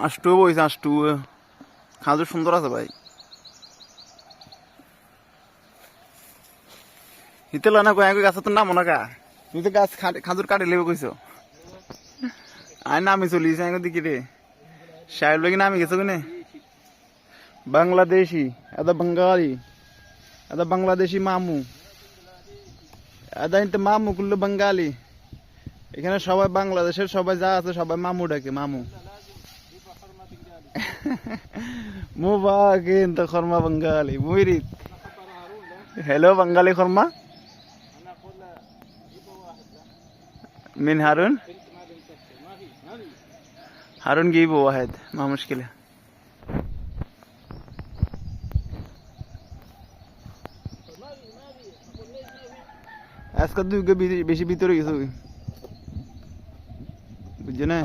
আষ্টু বইছে আষ্টু খাজুর সুন্দর আছে ভাই হিতেল না কয় গাছ তো নাম না কা তুই তো গাছ খাজুর কাটি লেবে কইছো আয় নামি চলিস দিকে রে সাহেব লোক নামি গেছো কিনে বাংলাদেশি এটা বাঙালি এটা বাংলাদেশি মামু এটা কিন্তু মামু কুল্লু বাঙালি এখানে সবাই বাংলাদেশের সবাই যা আছে সবাই মামু ডাকে মামু মুবারক انت خرما بنغالي মুরিদ হ্যালো বাঙালি খরমা من هارون هارون جيبه واحد ما مشكلة আজকে দুই বেশি ভিতরে গেছে বুঝছো না